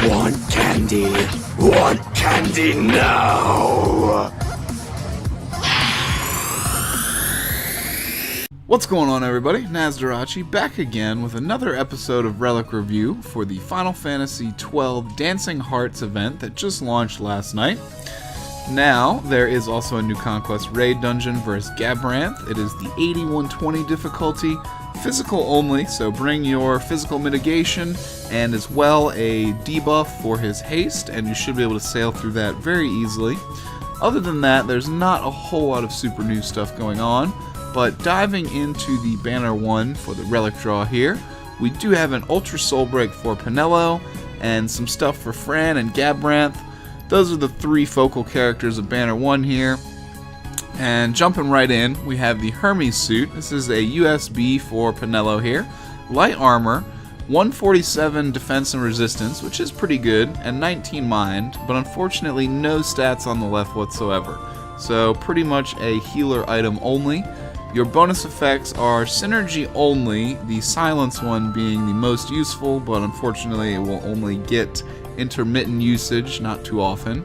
Want candy? Want candy now? What's going on, everybody? Nazdarachi back again with another episode of Relic Review for the Final Fantasy XII Dancing Hearts event that just launched last night. Now, there is also a new Conquest raid dungeon versus Gabranth. It is the 8120 difficulty, physical only, so bring your physical mitigation and as well a debuff for his haste, and you should be able to sail through that very easily. Other than that, there's not a whole lot of super new stuff going on, but diving into the Banner 1 for the Relic draw here, we do have an Ultra Soul Break for Penelo, and some stuff for Fran and Gabranth. Those are the three focal characters of Banner 1 here. And jumping right in, we have the Hermes suit. This is a USB for Penelo here. Light armor, 147 defense and resistance, which is pretty good, and 19 mind, but unfortunately no stats on the left whatsoever. So pretty much a healer item only. Your bonus effects are synergy only, the silence one being the most useful, but unfortunately it will only get intermittent usage, not too often.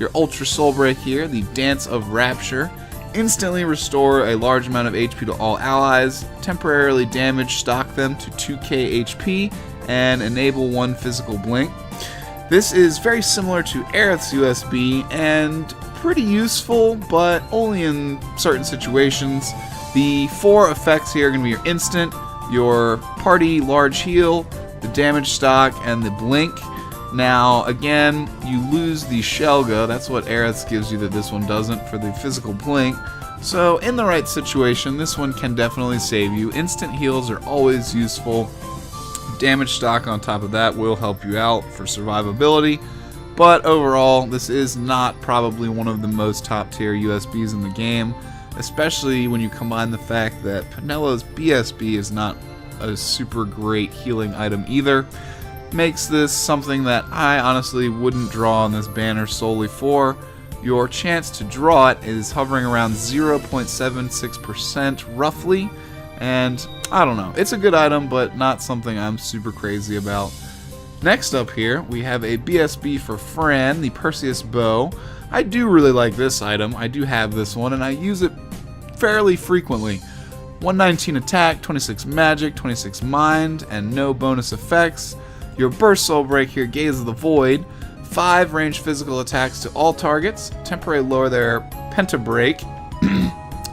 Your Ultra Soul Break here, the Dance of Rapture, instantly restore a large amount of HP to all allies, temporarily damage stock them to 2k HP, and enable one physical blink. This is very similar to Eruyt's USB and pretty useful, but only in certain situations. The four effects here are going to be your instant, your party large heal, the damage stock, and the blink. Now, again, you lose the Shelga. That's what Eruyt's gives you that this one doesn't for the physical blink. So, in the right situation, this one can definitely save you. Instant heals are always useful. Damage stock on top of that will help you out for survivability. But overall, this is not probably one of the most top-tier USBs in the game, especially when you combine the fact that Penelo's BSB is not a super great healing item either. Makes this something that I honestly wouldn't draw on this banner solely for. Your chance to draw it is hovering around 0.76% roughly, and I don't know, it's a good item, but not something I'm super crazy about. Next up here, we have a BSB for Fran, the Perseus Bow. I do really like this item. I do have this one, and I use it fairly frequently. 119 attack, 26 magic, 26 mind, and no bonus effects. Your Burst Soul Break here, Gaze of the Void, 5 ranged physical attacks to all targets, temporarily lower their Pentabreak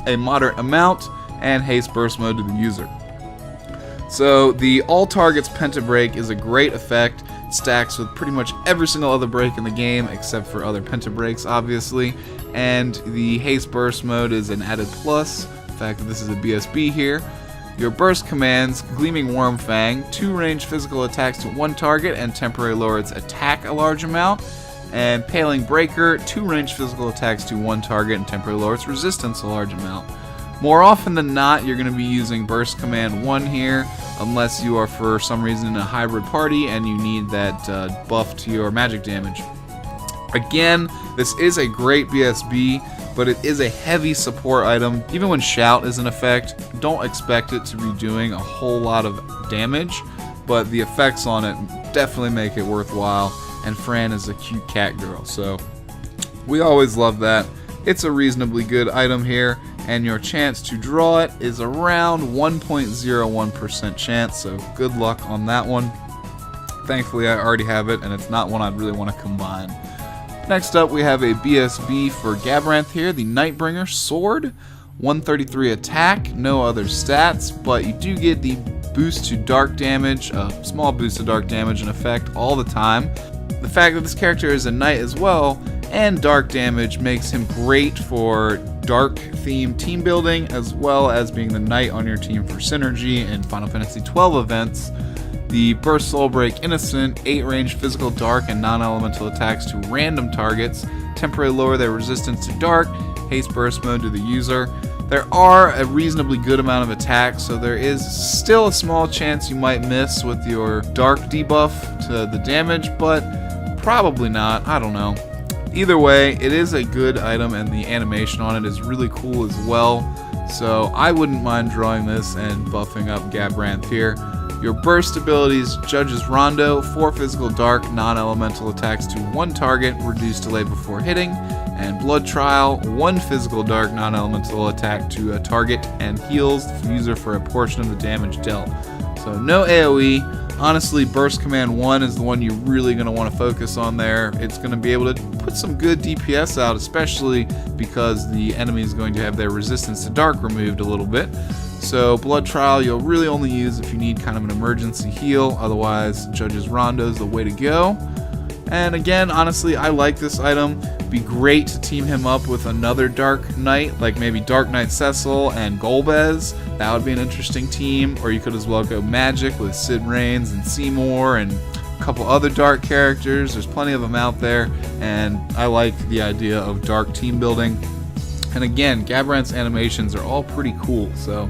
a moderate amount, and Haste Burst Mode to the user. So the all targets Pentabreak is a great effect. It stacks with pretty much every single other break in the game except for other Pentabreaks, obviously, and the Haste Burst Mode is an added plus, the fact that this is a BSB here. Your burst commands, Gleaming Wormfang, 2 ranged physical attacks to one target and temporarily lower its attack a large amount, and Paling Breaker, 2 ranged physical attacks to one target and temporarily lower its resistance a large amount. More often than not, you're going to be using Burst Command 1 here, unless you are for some reason in a hybrid party and you need that buff to your magic damage. Again, this is a great BSB, but it is a heavy support item. Even when Shout is in effect, don't expect it to be doing a whole lot of damage, but the effects on it definitely make it worthwhile, and Fran is a cute cat girl, so we always love that. It's a reasonably good item here, and your chance to draw it is around 1.01% chance, so good luck on that one. Thankfully, I already have it, and it's not one I'd really want to combine. Next up, we have a BSB for Gabranth here, the Nightbringer Sword. 133 attack, no other stats, but you do get the boost to dark damage, a small boost to dark damage in effect all the time. The fact that this character is a knight as well, and dark damage, makes him great for dark-themed team building, as well as being the knight on your team for synergy in Final Fantasy XII events. The Burst Soul Break Innocent, 8 ranged physical dark and non-elemental attacks to random targets, temporarily lower their resistance to dark, Haste Burst Mode to the user. There are a reasonably good amount of attacks, so there is still a small chance you might miss with your dark debuff to the damage, but probably not, I don't know. Either way, it is a good item and the animation on it is really cool as well, so I wouldn't mind drawing this and buffing up Gabranth here. Your burst abilities: Judge's Rondo, 4 physical dark non-elemental attacks to 1 target, reduced delay before hitting, and Blood Trial, 1 physical dark non-elemental attack to a target and heals the user for a portion of the damage dealt. So no AoE. Honestly, Burst Command 1 is the one you're really going to want to focus on there. It's going to be able to put some good DPS out, especially because the enemy is going to have their resistance to dark removed a little bit. So Blood Trial you'll really only use if you need kind of an emergency heal. Otherwise, Judge's Rondo is the way to go. And again, honestly, I like this item. Be great to team him up with another Dark Knight, like maybe Dark Knight Cecil and Golbez. That would be an interesting team. Or you could as well go Magic with Sid Raines and Seymour and a couple other dark characters. There's plenty of them out there, and I like the idea of dark team building. And again, Gabranth's animations are all pretty cool, so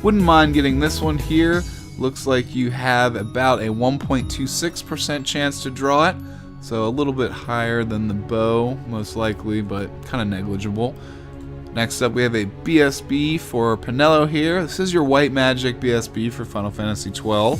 wouldn't mind getting this one here. Looks like you have about a 1.26% chance to draw it. So a little bit higher than the bow, most likely, but kind of negligible. Next up, we have a BSB for Penelo here. This is your white magic BSB for Final Fantasy XII.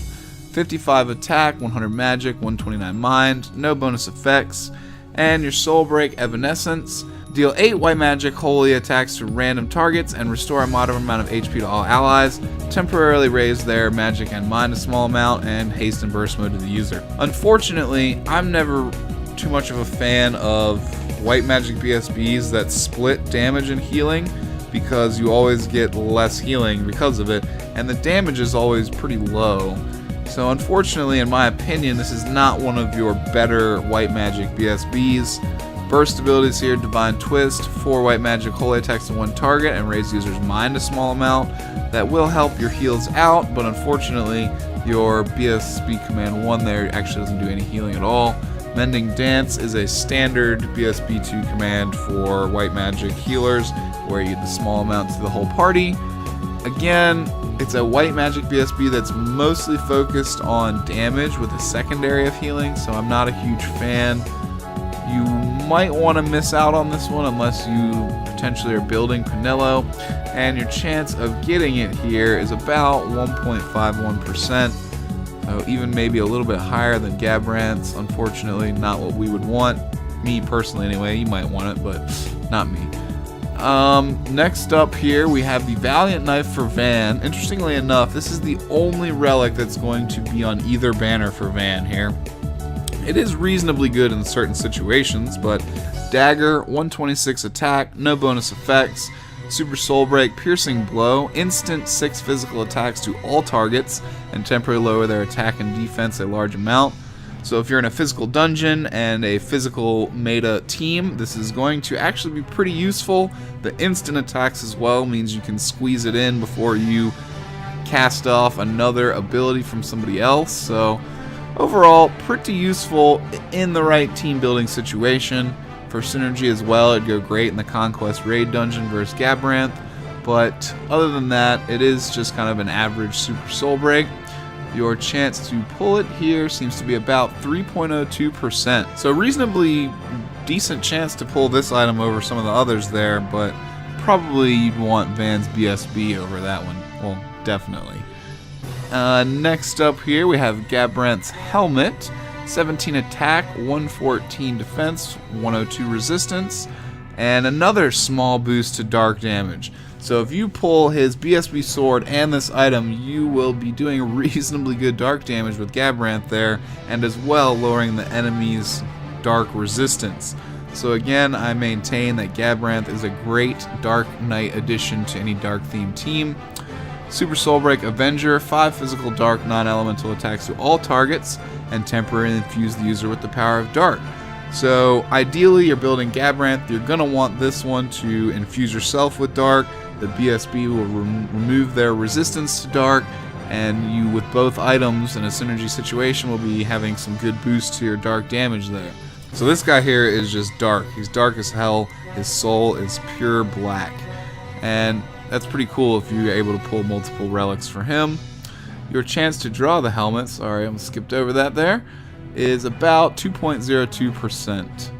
55 attack, 100 magic, 129 mind, no bonus effects. And your Soul Break Evanescence. Deal 8 white magic holy attacks to random targets and restore a moderate amount of HP to all allies. Temporarily raise their magic and mind a small amount, and haste and burst mode to the user. Unfortunately, I'm never too much of a fan of white magic BSBs that split damage and healing, because you always get less healing because of it, and the damage is always pretty low. So unfortunately, in my opinion, this is not one of your better white magic BSBs. Burst abilities here: Divine Twist, 4 white magic holy attacks to 1 target and raise user's mind a small amount. That will help your heals out, but unfortunately your BSB Command 1 there actually doesn't do any healing at all. Mending Dance is a standard BSB 2 command for white magic healers, where you get the small amount to the whole party. Again, it's a white magic BSB that's mostly focused on damage with a secondary of healing, so I'm not a huge fan. You might want to miss out on this one unless you potentially are building Penelo, and your chance of getting it here is about 1.51%, so even maybe a little bit higher than Gabranth's. Unfortunately, not what we would want. Me personally anyway. You might want it, but not me. Next up here we have the Valiant Knife for Van. Interestingly enough, this is the only relic that's going to be on either banner for Van here. It is reasonably good in certain situations, but Dagger, 126 attack, no bonus effects, Super Soul Break, Piercing Blow, instant 6 physical attacks to all targets, and temporarily lower their attack and defense a large amount. So if you're in a physical dungeon and a physical meta team, this is going to actually be pretty useful. The instant attacks as well means you can squeeze it in before you cast off another ability from somebody else. So overall, pretty useful in the right team building situation. For synergy as well, it'd go great in the Conquest Raid dungeon versus Gabranth. But other than that, it is just kind of an average Super Soul Break. Your chance to pull it here seems to be about 3.02%. So reasonably decent chance to pull this item over some of the others there, but probably you'd want Van's BSB over that one. Well, definitely. Next up here we have Gabranth's Helmet. 17 attack, 114 defense, 102 resistance, and another small boost to dark damage. So if you pull his BSB sword and this item, you will be doing reasonably good dark damage with Gabranth there, and as well lowering the enemy's dark resistance. So again, I maintain that Gabranth is a great Dark Knight addition to any dark themed team. Super Soul Break Avenger, 5 physical dark non-elemental attacks to all targets, and temporarily infuse the user with the power of dark. So ideally you're building Gabranth, you're going to want this one to infuse yourself with dark. The BSB will remove their resistance to dark, and you with both items in a synergy situation will be having some good boost to your dark damage there. So this guy here is just dark. He's dark as hell. His soul is pure black. And that's pretty cool if you're able to pull multiple relics for him. Your chance to draw the helmet, sorry, I skipped over that there, is about 2.02%.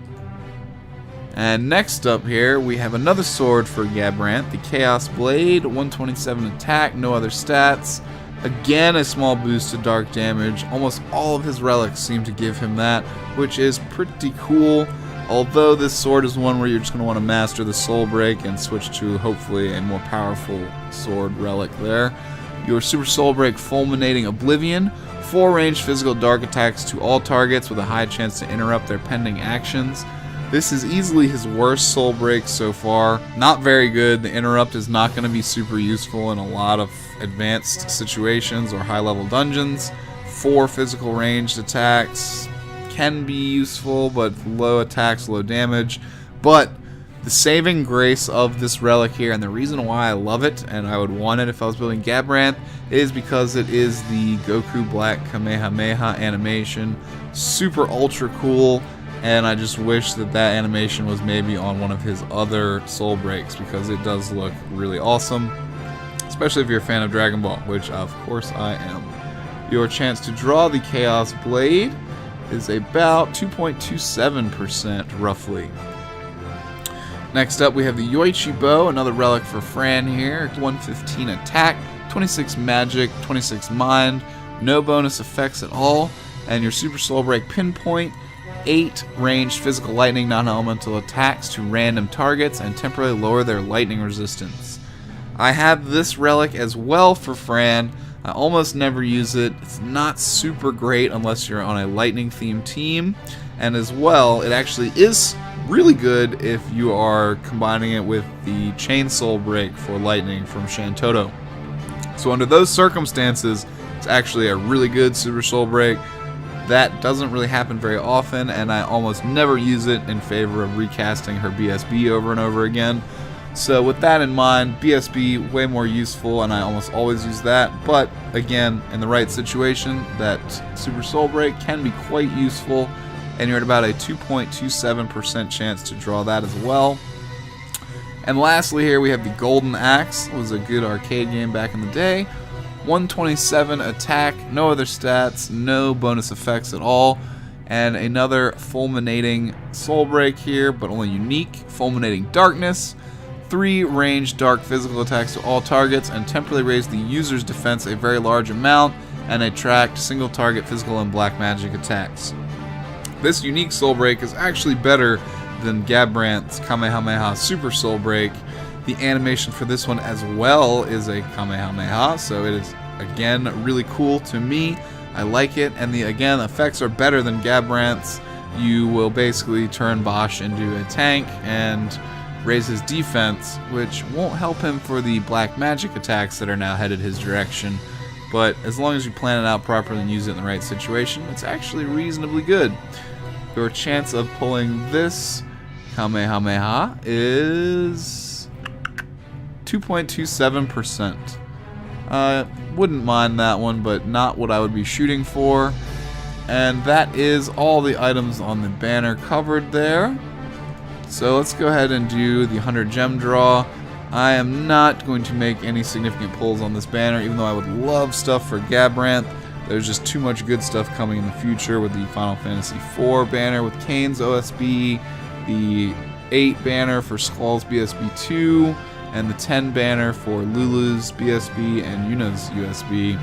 And next up here, we have another sword for Gabranth, the Chaos Blade, 127 attack, no other stats, Again, a small boost to dark damage. Almost all of his relics seem to give him that, which is pretty cool. Although this sword is one where you're just going to want to master the soul break and switch to hopefully a more powerful sword relic there. Your super soul break, fulminating oblivion. 4 ranged physical dark attacks to all targets with a high chance to interrupt their pending actions. This is easily his worst soul break so far. Not very good. The interrupt is not going to be super useful in a lot of advanced situations or high level dungeons. 4 physical ranged attacks can be useful, but low attacks, low damage. But the saving grace of this relic here, and the reason why I love it and I would want it if I was building Gabranth, is because it is the Goku Black Kamehameha animation. Super ultra cool, and I just wish that that animation was maybe on one of his other soul breaks, because it does look really awesome, especially if you're a fan of Dragon Ball, which of course I am. Your chance to draw the Chaos Blade is about 2.27% roughly. Next up we have the Eruyt Bow, another relic for Fran here. 115 attack, 26 magic, 26 mind, no bonus effects at all, and your super soul break pinpoint, 8 ranged physical lightning non-elemental attacks to random targets and temporarily lower their lightning resistance. I have this relic as well for Fran. I almost never use it. It's not super great unless you're on a lightning themed team, and as well it actually is really good if you are combining it with the chain soul break for lightning from Shantoto. So under those circumstances, it's actually a really good super soul break. That doesn't really happen very often, and I almost never use it in favor of recasting her BSB over and over again. So with that in mind, BSB way more useful, and I almost always use that. But again, in the right situation, that super soul break can be quite useful, and you're at about a 2.27% chance to draw that as well. And lastly here we have the Golden Axe. It was a good arcade game back in the day. 127 attack, no other stats, no bonus effects at all, and another fulminating soul break here, but only unique. Fulminating darkness, 3 ranged dark physical attacks to all targets, and temporarily raise the user's defense a very large amount, and attract single target physical and black magic attacks. This unique soul break is actually better than Gabranth's Kamehameha super soul break. The animation for this one as well is a Kamehameha, so it is again really cool to me. I like it, and the effects are better than Gabranth's. You will basically turn Basch into a tank and raise his defense, which won't help him for the black magic attacks that are now headed his direction. But as long as you plan it out properly and use it in the right situation, it's actually reasonably good. Your chance of pulling this Kamehameha is 2.27%. Wouldn't mind that one, but not what I would be shooting for. And that is all the items on the banner covered there. So let's go ahead and do the 100 gem draw. I am not going to make any significant pulls on this banner, even though I would love stuff for Gabranth. There's just too much good stuff coming in the future with the Final Fantasy IV banner with Kane's OSB, the 8 banner for Skull's BSB 2, and the 10 banner for Lulu's BSB and Yuna's USB.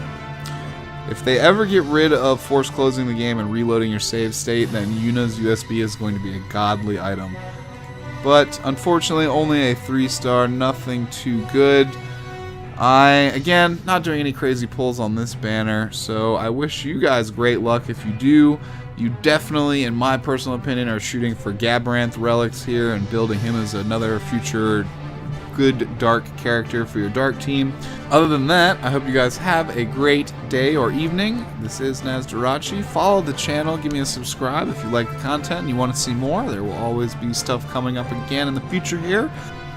If they ever get rid of force closing the game and reloading your save state, then Yuna's USB is going to be a godly item. But unfortunately only a 3-star, nothing too good. Again, not doing any crazy pulls on this banner, so I wish you guys great luck if you do. You definitely, in my personal opinion, are shooting for Gabranth relics here and building him as another future good dark character for your dark team. Other than that, I hope you guys have a great day or evening. This is Nazdarachi. Follow the channel, give me a subscribe if you like the content and you want to see more. There will always be stuff coming up again in the future here.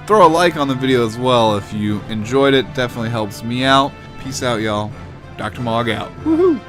Throw a like on the video as well if you enjoyed it. Definitely helps me out. Peace out, y'all. Dr. Mog out. Woohoo!